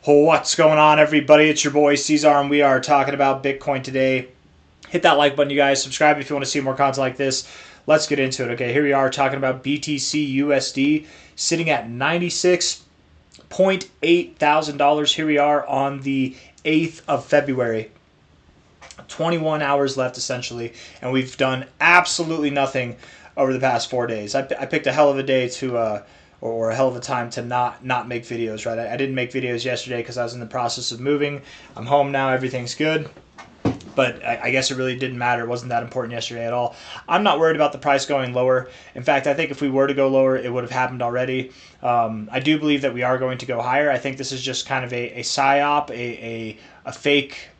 What's going on, everybody? It's your boy C-Zar, and we are talking about Bitcoin today. Hit that like button, you guys. Subscribe if you want to see more content like this. Let's get into it. Okay, here we are talking about BTC USD sitting at $96.8 thousand. Here we are on the 8th of February. 21 hours left, essentially, and we've done absolutely nothing over the past 4 days. I picked a hell of a day to or a hell of a time to not make videos, right? I didn't make videos yesterday because I was in the process of moving. I'm home now, everything's good. But I guess it really didn't matter. It wasn't that important yesterday at all. I'm not worried about the price going lower. In fact, I think if we were to go lower, it would have happened already. I do believe that we are going to go higher. I think this is just kind of a psyop, a fake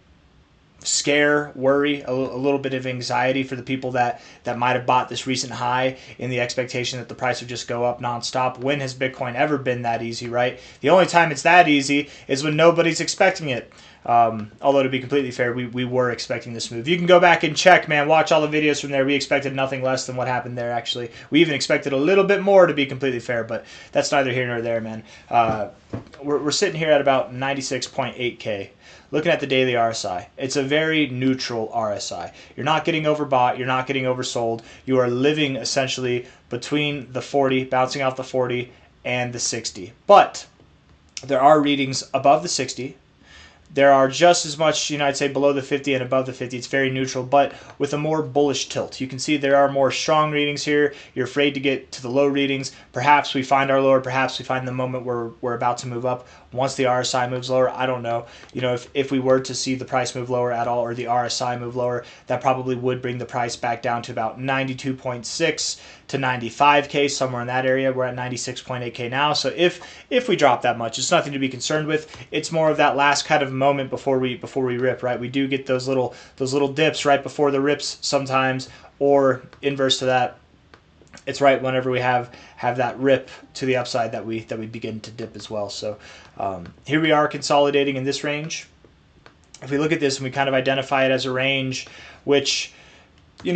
scare, worry, a little bit of anxiety for the people that might have bought this recent high in the expectation that the price would just go up nonstop. When has Bitcoin ever been that easy, right? The only time it's that easy is when nobody's expecting it. Although to be completely fair, we were expecting this move. You can go back and check, man. Watch all the videos from there. We expected nothing less than what happened there, actually. We even expected a little bit more, to be completely fair, but that's neither here nor there, man. We're sitting here at about 96.8K. Looking at the daily RSI, it's a very neutral RSI. You're not getting overbought. You're not getting oversold. You are living essentially between the 40, bouncing off the 40, and the 60. But there are readings above the 60. There are just as much, I'd say below the 50 and above the 50. It's very neutral, but with a more bullish tilt. You can see there are more strong readings here. You're afraid to get to the low readings. Perhaps we find our lower. Perhaps we find the moment where we're about to move up. Once the RSI moves lower, I don't know. If we were to see the price move lower at all or the RSI move lower, that probably would bring the price back down to about 92.6 to 95K, somewhere in that area. We're at 96.8K now. So if we drop that much, it's nothing to be concerned with. It's more of that last kind of moment before we rip, right? We do get those little dips right before the rips sometimes, or inverse to that, it's right whenever we have that rip to the upside that we begin to dip as well. So here we are consolidating in this range. If we look at this and we kind of identify it as a range, which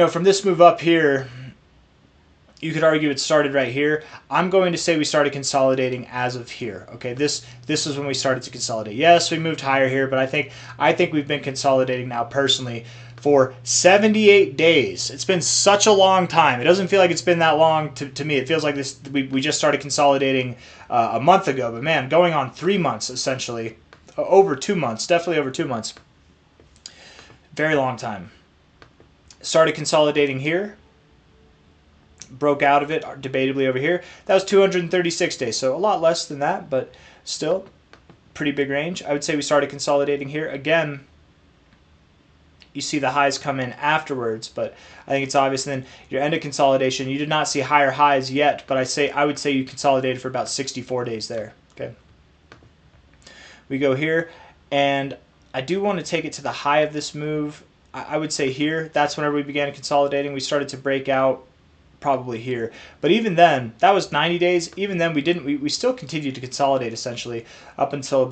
from this move up here, you could argue it started right here. I'm going to say we started consolidating as of here. Okay, this is when we started to consolidate. Yes, we moved higher here, but I think we've been consolidating now personally for 78 days. It's been such a long time. It doesn't feel like it's been that long to me. It feels like we just started consolidating a month ago. But man, going on 3 months essentially, over 2 months, definitely over 2 months. Very long time. Started consolidating here. Broke out of it debatably over here. That was 236 days, so a lot less than that, but still pretty big range. I would say we started consolidating here. Again, you see the highs come in afterwards, but I think it's obvious. And then your end of consolidation, you did not see higher highs yet, but I would say you consolidated for about 64 days there. Okay, we go here, and I do want to take it to the high of this move. I would say here, that's whenever we began consolidating. We started to break out probably here, but even then, that was 90 days. Even then, we still continued to consolidate essentially up until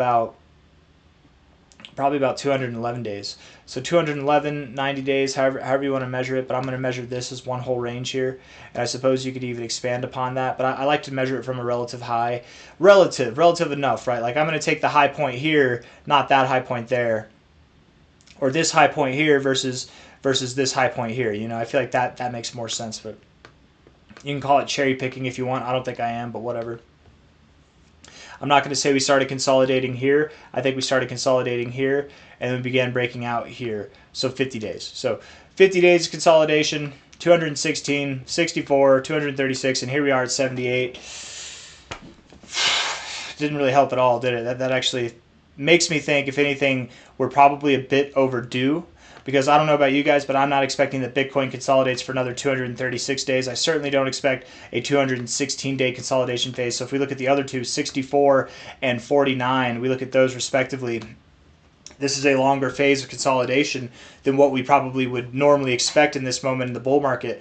probably about 211 days. So 211, 90 days, however you want to measure it, but I'm going to measure this as one whole range here, and I suppose you could even expand upon that, but I like to measure it from a relative high. Relative enough, right? Like I'm going to take the high point here, not that high point there, or this high point here versus this high point here. I feel like that makes more sense, but you can call it cherry picking if you want. I don't think I am, but whatever. I'm not going to say we started consolidating here. I think we started consolidating here, and then we began breaking out here. So 50 days. So 50 days of consolidation, 216, 64, 236, and here we are at 78. Didn't really help at all, did it? That actually makes me think, if anything, we're probably a bit overdue. Because I don't know about you guys, but I'm not expecting that Bitcoin consolidates for another 236 days. I certainly don't expect a 216-day consolidation phase. So if we look at the other two, 64 and 49, we look at those respectively. This is a longer phase of consolidation than what we probably would normally expect in this moment in the bull market.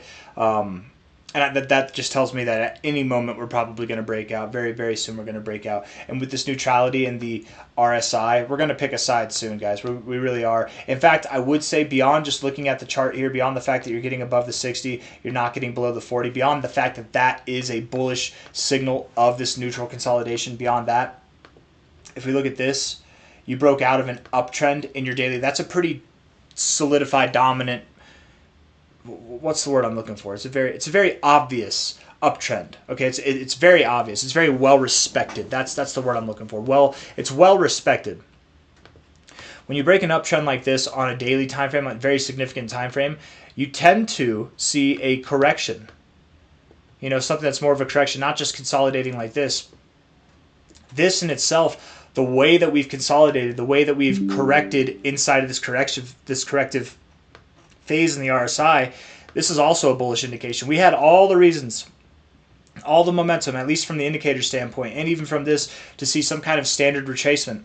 And that just tells me that at any moment we're probably going to break out. Very, very soon we're going to break out. And with this neutrality in the RSI, we're going to pick a side soon, guys. We really are. In fact, I would say beyond just looking at the chart here, beyond the fact that you're getting above the 60, you're not getting below the 40, beyond the fact that that is a bullish signal of this neutral consolidation, beyond that, If we look at this, you broke out of an uptrend in your daily. That's a pretty solidified, dominant. What's the word I'm looking for? It's a very obvious uptrend. Okay, it's very obvious. It's very well respected. That's the word I'm looking for. Well, it's well respected. When you break an uptrend like this on a daily time frame, a very significant time frame, you tend to see a correction. You know, something that's more of a correction, not just consolidating like this. This in itself, the way that we've consolidated, the way that we've corrected inside of this corrective phase in the RSI, this is also a bullish indication. We had all the reasons, all the momentum, at least from the indicator standpoint, and even from this, to see some kind of standard retracement.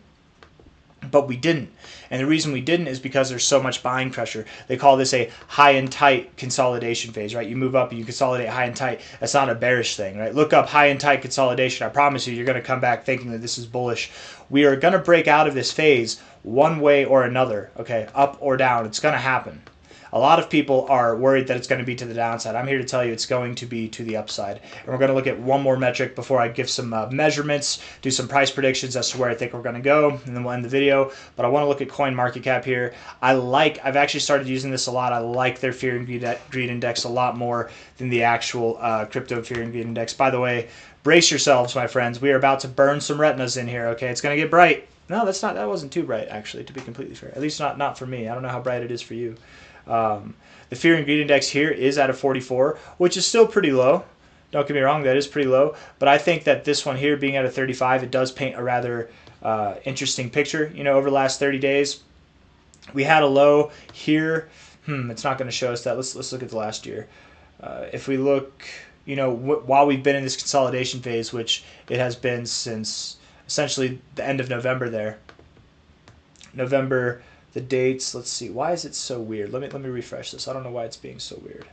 But we didn't. And the reason we didn't is because there's so much buying pressure. They call this a high and tight consolidation phase, right? You move up and you consolidate high and tight. That's not a bearish thing, right? Look up high and tight consolidation. I promise you, you're going to come back thinking that this is bullish. We are going to break out of this phase one way or another, okay? Up or down. It's going to happen. A lot of people are worried that it's going to be to the downside. I'm here to tell you it's going to be to the upside. And we're going to look at one more metric before I give some measurements, do some price predictions as to where I think we're going to go, and then we'll end the video. But I want to look at coin market cap here. I've actually started using this a lot. I like their fear and greed index a lot more than the actual crypto fear and greed index. By the way, brace yourselves, my friends. We are about to burn some retinas in here, okay? It's going to get bright. No, that wasn't too bright, actually, to be completely fair. At least not for me. I don't know how bright it is for you. The fear and greed index here is at a 44, which is still pretty low. Don't get me wrong, that is pretty low. But I think that this one here being at a 35, it does paint a rather interesting picture. You know, over the last 30 days, we had a low here. It's not going to show us that. Let's look at the last year. If we look, you know, while we've been in this consolidation phase, which it has been since essentially the end of November there. November. The dates, let's see. Why is it so weird? Let me refresh this. I don't know why it's being so weird.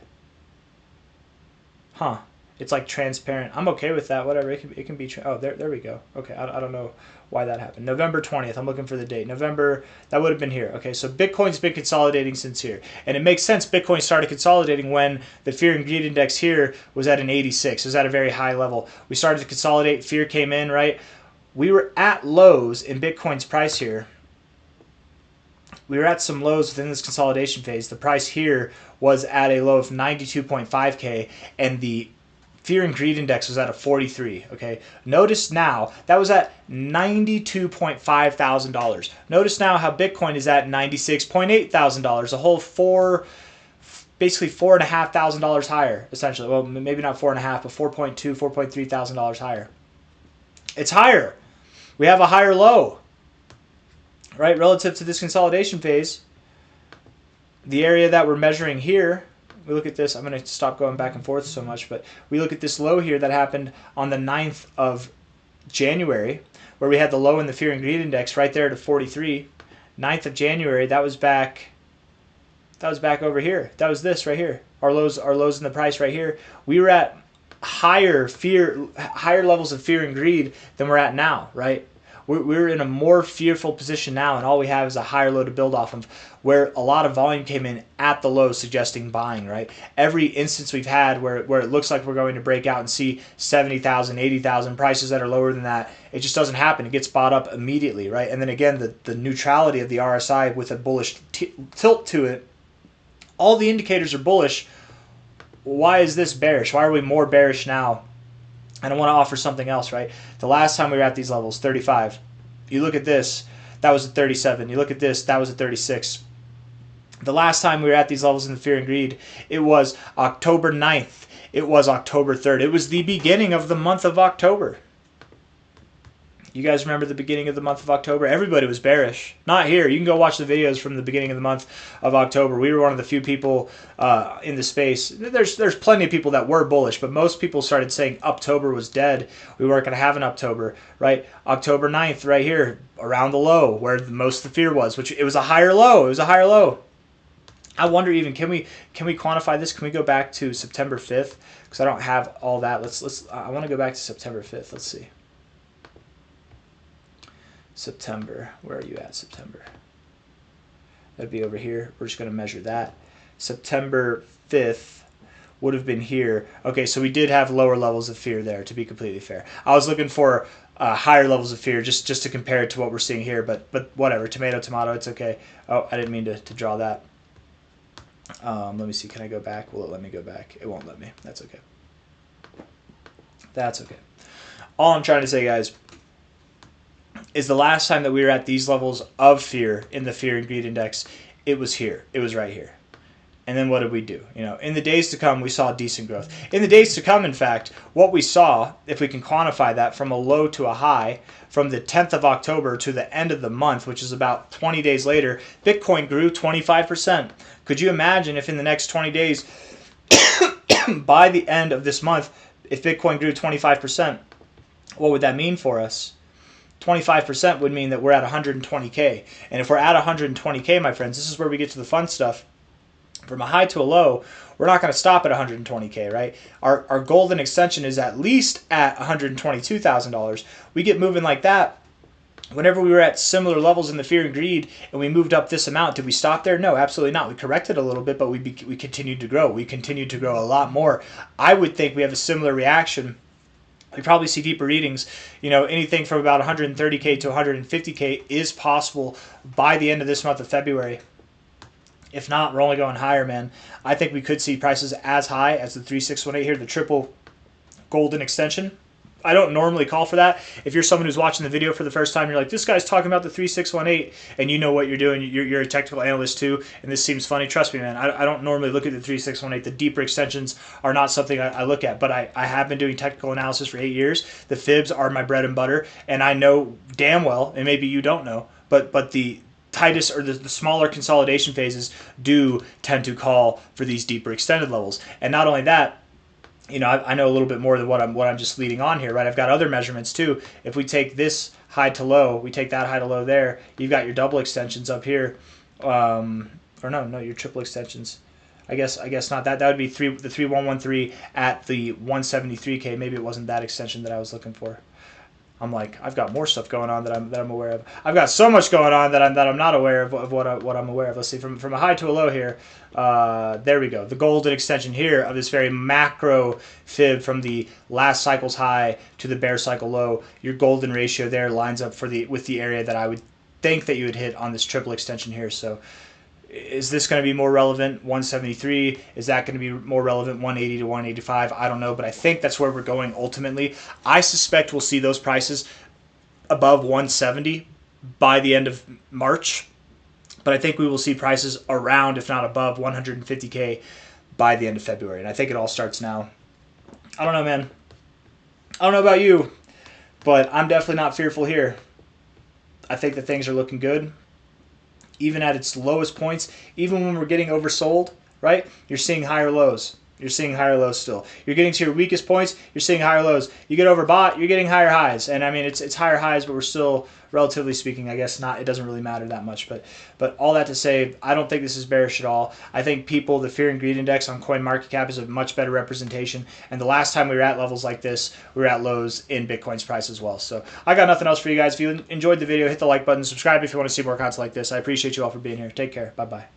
Huh. It's like transparent. I'm okay with that. Whatever. It can be. Oh, there we go. Okay. I don't know why that happened. November 20th. I'm looking for the date. November. That would have been here. Okay. So Bitcoin's been consolidating since here, and it makes sense. Bitcoin started consolidating when the fear and greed index here was at an 86. It was at a very high level. We started to consolidate. Fear came in. Right. We were at lows in Bitcoin's price here. We were at some lows within this consolidation phase. The price here was at a low of 92.5K, and the fear and greed index was at a 43. Okay, notice now that was at $92.5 thousand. Notice now how Bitcoin is at $96.8 thousand, a whole basically $4.5 thousand higher, essentially. Well, maybe not 4.5, but $4.3 thousand higher. It's higher. We have a higher low. Right, relative to this consolidation phase, the area that we're measuring here, we look at this, I'm going to stop going back and forth so much, but we look at this low here that happened on the 9th of January, where we had the low in the fear and greed index right there to 43. 9th of January, that was back over here. That was this right here. Our lows in the price right here. We were at higher levels of fear and greed than we're at now, right? We're in a more fearful position now, and all we have is a higher low to build off of, where a lot of volume came in at the low, suggesting buying, right? Every instance we've had where it looks like we're going to break out and see 70,000, 80,000 prices that are lower than that, it just doesn't happen. It gets bought up immediately, right? And then again, the neutrality of the RSI with a bullish tilt to it, all the indicators are bullish. Why is this bearish? Why are we more bearish now? And I want to offer something else, right? The last time we were at these levels, 35. You look at this, that was at 37. You look at this, that was at 36. The last time we were at these levels in the fear and greed, it was October 9th. It was October 3rd. It was the beginning of the month of October. You guys remember the beginning of the month of October? Everybody was bearish. Not here. You can go watch the videos from the beginning of the month of October. We were one of the few people in the space. There's plenty of people that were bullish, but most people started saying October was dead. We weren't going to have an October, right? October 9th, right here, around the low, where most of the fear was, which it was a higher low. It was a higher low. I wonder even, can we quantify this? Can we go back to September 5th? Because I don't have all that. I want to go back to September 5th. Let's see. September. Where are you at, September? That'd be over here. We're just going to measure that. September 5th would have been here. Okay, so we did have lower levels of fear there, to be completely fair. I was looking for higher levels of fear, just to compare it to what we're seeing here. But whatever, tomato, tomato, it's okay. Oh, I didn't mean to draw that. Let me see. Can I go back? Will it let me go back? It won't let me. That's okay. That's okay. All I'm trying to say, guys, is the last time that we were at these levels of fear in the fear and greed index, it was here. It was right here. And then what did we do? You know, in the days to come, we saw decent growth. In the days to come, in fact, what we saw, if we can quantify that from a low to a high, from the 10th of October to the end of the month, which is about 20 days later, Bitcoin grew 25%. Could you imagine if in the next 20 days, by the end of this month, if Bitcoin grew 25%, what would that mean for us? 25% would mean that we're at 120K. And if we're at 120K, my friends, this is where we get to the fun stuff. From a high to a low, we're not going to stop at 120K, right? Our golden extension is at least at $122,000. We get moving like that. Whenever we were at similar levels in the fear and greed and we moved up this amount, did we stop there? No, absolutely not. We corrected a little bit, but we continued to grow. We continued to grow a lot more. I would think we have a similar reaction. We probably see deeper readings. You know, anything from about 130K to 150K is possible by the end of this month of February. If not, we're only going higher, man. I think we could see prices as high as the 3618 here, the triple golden extension. I don't normally call for that. If you're someone who's watching the video for the first time, you're like, this guy's talking about the 3618, and you know what you're doing. You're a technical analyst too, and this seems funny. Trust me, man. I don't normally look at the 3618. The deeper extensions are not something I look at, but I have been doing technical analysis for 8 years. The fibs are my bread and butter, and I know damn well, and maybe you don't know, but the tightest or the smaller consolidation phases do tend to call for these deeper extended levels. And not only that, you know, I know a little bit more than what I'm just leading on here, right? I've got other measurements too. If we take this high to low, we take that high to low there, you've got your double extensions up here. Or no, your triple extensions. I guess not. That would be the 3113 at the 173K. Maybe it wasn't that extension that I was looking for. I'm like, I've got more stuff going on that I'm aware of. I've got so much going on that I'm not aware of what I'm aware of. Let's see, from a high to a low here. There we go. The golden extension here of this very macro fib from the last cycle's high to the bear cycle low. Your golden ratio there lines up with the area that I would think that you would hit on this triple extension here. So is this going to be more relevant, 173? Is that going to be more relevant, 180 to 185? I don't know, but I think that's where we're going ultimately. I suspect we'll see those prices above 170 by the end of March, but I think we will see prices around, if not above, 150K by the end of February, and I think it all starts now. I don't know, man. I don't know about you, but I'm definitely not fearful here. I think that things are looking good. Even at its lowest points, even when we're getting oversold, right? You're seeing higher lows. You're seeing higher lows still. You're getting to your weakest points, you're seeing higher lows. You get overbought, you're getting higher highs. And I mean, it's higher highs, but we're still, relatively speaking, I guess not. It doesn't really matter that much. But all that to say, I don't think this is bearish at all. I think people, the fear and greed index on CoinMarketCap is a much better representation. And the last time we were at levels like this, we were at lows in Bitcoin's price as well. So I got nothing else for you guys. If you enjoyed the video, hit the like button, subscribe if you want to see more content like this. I appreciate you all for being here. Take care. Bye-bye.